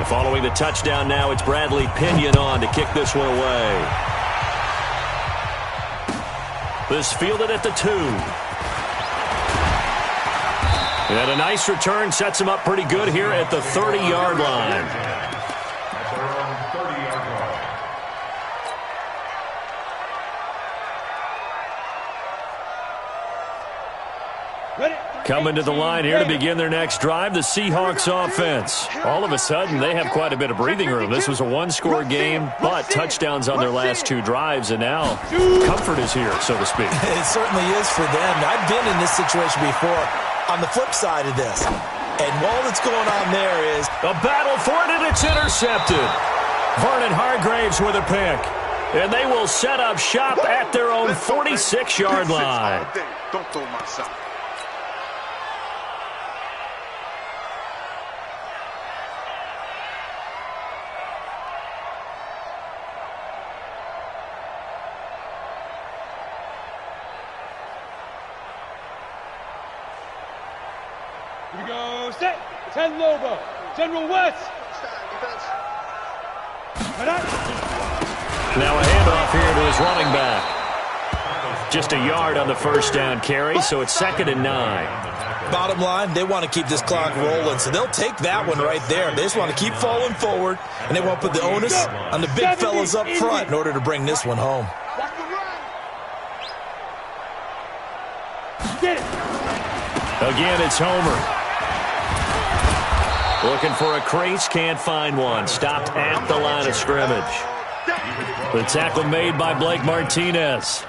Following the touchdown now, it's Bradley Pinion on to kick this one away. This fielded at the 2. And a nice return sets him up pretty good here at the 30-yard line. Coming to the line here to begin their next drive, the Seahawks offense. All of a sudden, they have quite a bit of breathing room. This was a 1-score game, but touchdowns on their last 2 drives, and now comfort is here, so to speak. It certainly is for them. I've been in this situation before on the flip side of this. And all that's going on there is a battle for it, and it's intercepted. Vernon Hargraves with a pick. And they will set up shop at their own 46-yard line. Don't throw my son. Here we go, set, 10 Lobo, General West. Now a handoff here to his running back. Just a yard on the first down carry, so it's 2nd and 9. Bottom line, they want to keep this clock rolling, so they'll take that one right there. They just want to keep falling forward, and they want to put the onus on the big fellas up front in order to bring this one home. Again, it's Homer. Looking for a crease, can't find one. Stopped at the line of scrimmage. The tackle made by Blake Martinez.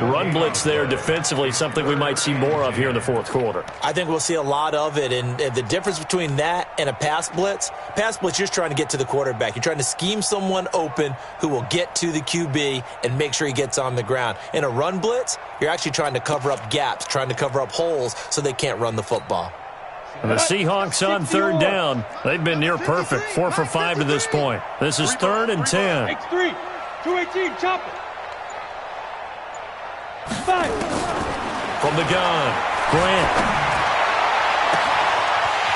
Run blitz there defensively, something we might see more of here in the 4th quarter. I think we'll see a lot of it, and the difference between that and a pass blitz, you're just trying to get to the quarterback. You're trying to scheme someone open who will get to the QB and make sure he gets on the ground. In a run blitz, you're actually trying to cover up gaps, trying to cover up holes so they can't run the football. And the Seahawks on 3rd down. They've been near perfect, 4 for 5 to this point. This is 3rd and 10. X3, 218, chop it. 5. From the gun, Grant.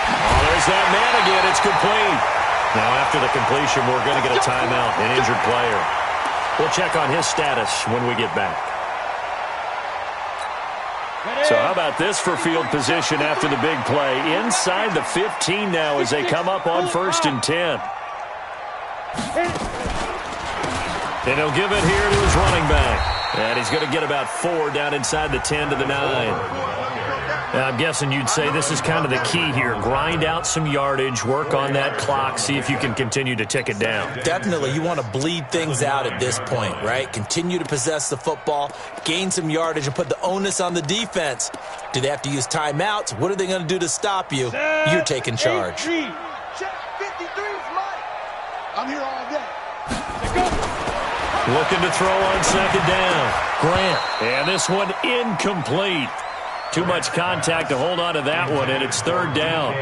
Oh, there's that man again. It's complete. Now, after the completion, we're going to get a timeout, an injured player. We'll check on his status when we get back. So how about this for field position after the big play? Inside the 15 now as they come up on 1st and 10. And he'll give it here to his running back. And he's going to get about 4 down inside the 10 to the 9. Now, I'm guessing you'd say this is kind of the key here. Grind out some yardage, work on that clock, see if you can continue to tick it down. Definitely. You want to bleed things out at this point, right? Continue to possess the football, gain some yardage, and put the onus on the defense. Do they have to use timeouts? What are they going to do to stop you? You're taking charge. Check 53 is mine. I'm here all day. Looking to throw on 2nd down. Grant. And this one incomplete. Too much contact to hold on to that one, and it's third down.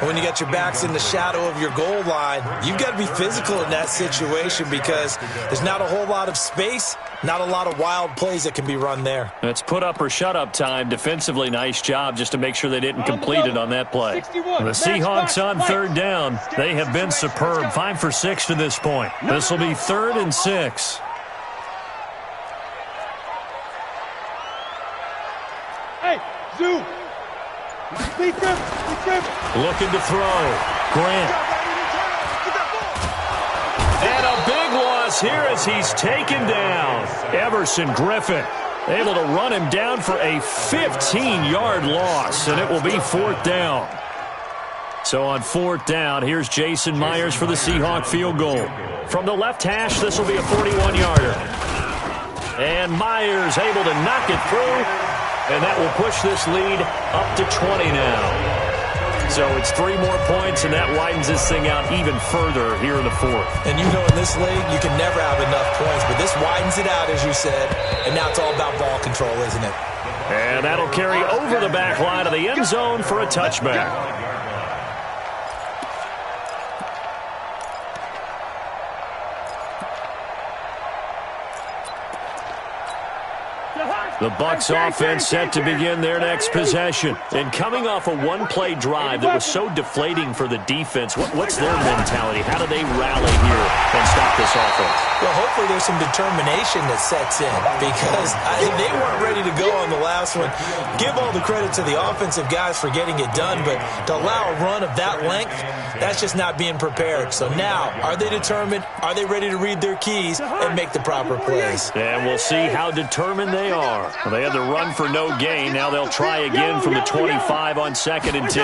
When you got your backs in the shadow of your goal line, you've got to be physical in that situation because there's not a whole lot of space, not a lot of wild plays that can be run there. It's put up or shut up time. Defensively, nice job just to make sure they didn't complete it on that play. The Seahawks on third down. They have been superb. 5 for 6 to this point. This will be 3rd and 6. Hey, Zoo. Looking to throw. Grant. And a big loss here as he's taken down. Everson Griffin able to run him down for a 15-yard loss, and it will be 4th down. So on 4th down, here's Jason Myers for the Seahawk field goal. From the left hash, this will be a 41-yarder. And Myers able to knock it through, and that will push this lead up to 20 now. So it's 3 more points, and that widens this thing out even further here in the 4th. And you know in this league, you can never have enough points, but this widens it out, as you said, and now it's all about ball control, isn't it? And that'll carry over the back line of the end zone for a touchback. The Bucs offense set to begin their next possession. And coming off a one-play drive that was so deflating for the defense, what's their mentality? How do they rally here and stop this offense? Well, hopefully there's some determination that sets in because they weren't ready to go on the last one. Give all the credit to the offensive guys for getting it done, but to allow a run of that length, that's just not being prepared. So now, are they determined? Are they ready to read their keys and make the proper plays? And we'll see how determined they are. Well, they had to run for no gain. Now they'll try again from the 25 on 2nd and 10.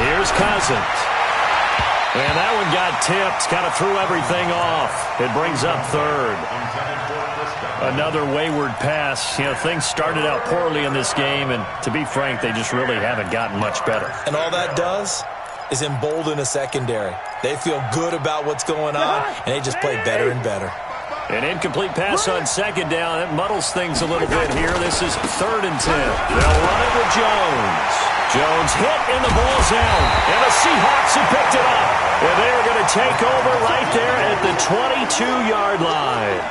Here's Cousins. And that one got tipped. Kind of threw everything off. It brings up 3rd. Another wayward pass. You know, things started out poorly in this game, and to be frank, they just really haven't gotten much better. And all that does is embolden a secondary. They feel good about what's going on, and they just play better and better. An incomplete pass on 2nd down. It muddles things a little bit here. This is 3rd and 10. They'll run it with Jones. Jones hit in the ball zone. And the Seahawks have picked it up. And they're going to take over right there at the 22-yard line.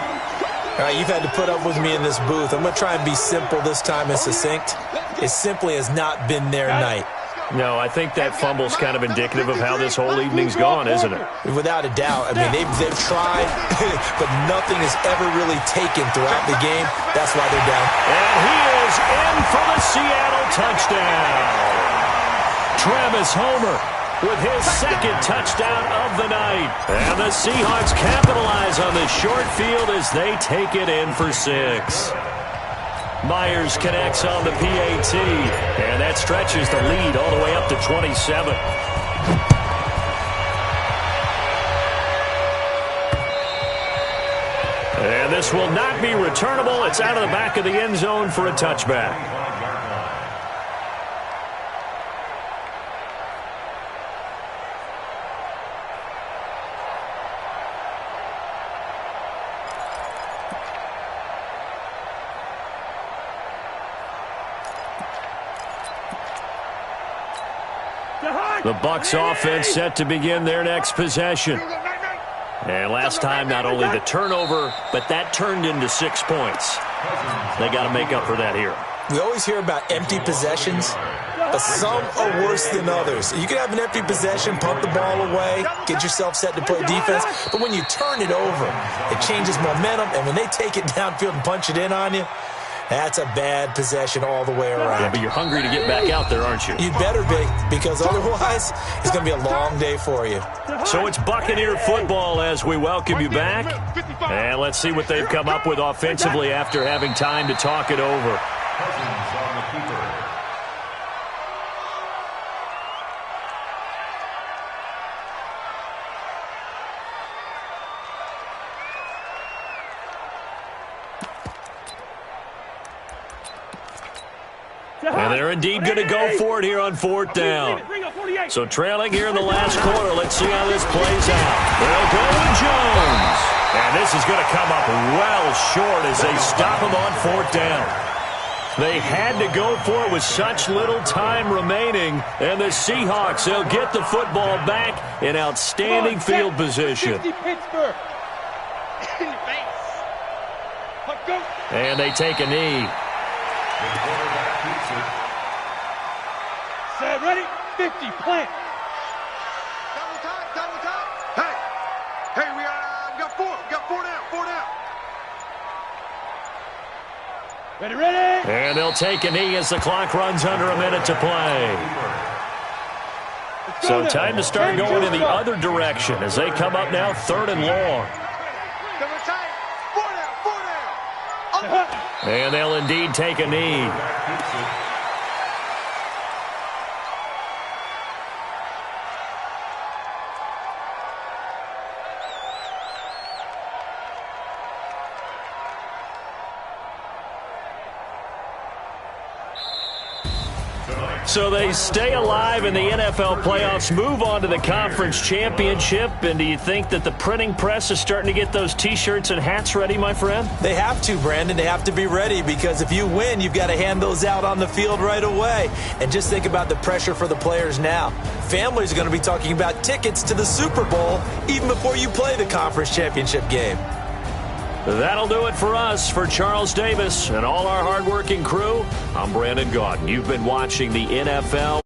All right, you've had to put up with me in this booth. I'm going to try and be simple this time and succinct. It simply has not been their night. No, I think that fumble's kind of indicative of how this whole evening's gone, isn't it? Without a doubt. I mean, they've tried, but nothing is ever really taken throughout the game. That's why they're down. And he is in for the Seattle touchdown. Travis Homer with his 2nd touchdown of the night. And the Seahawks capitalize on this short field as they take it in for 6. Myers connects on the PAT, and that stretches the lead all the way up to 27. And this will not be returnable. It's out of the back of the end zone for a touchback. The Bucs offense set to begin their next possession. And last time, not only the turnover, but that turned into 6 points. They got to make up for that here. We always hear about empty possessions, but some are worse than others. You can have an empty possession, pump the ball away, get yourself set to play defense, but when you turn it over, it changes momentum, and when they take it downfield and punch it in on you, that's a bad possession all the way around. Yeah, but you're hungry to get back out there, aren't you? You better be, because otherwise it's going to be a long day for you. So it's Buccaneer football as we welcome you back. And let's see what they've come up with offensively after having time to talk it over. And they're indeed going to go for it here on 4th down. So trailing here in the last quarter. Let's see how this plays out. They'll go with Jones. And this is going to come up well short as they stop him on 4th down. They had to go for it with such little time remaining. And the Seahawks, they'll get the football back in outstanding field position. Pittsburgh. In your face. Go. And they take a knee. Set, ready, 50, plant. Double time. Hey, we got four down. Ready. And they'll take a knee as the clock runs under a minute to play. So time to start going in the other direction as they come up now 3rd and long. Four down. And they'll indeed take a knee. So they stay alive in the NFL playoffs, move on to the conference championship. And do you think that the printing press is starting to get those T-shirts and hats ready, my friend? They have to, Brandon. They have to be ready because if you win, you've got to hand those out on the field right away. And just think about the pressure for the players now. Families are going to be talking about tickets to the Super Bowl even before you play the conference championship game. That'll do it for us. For Charles Davis and all our hardworking crew, I'm Brandon Gaudin. You've been watching the NFL.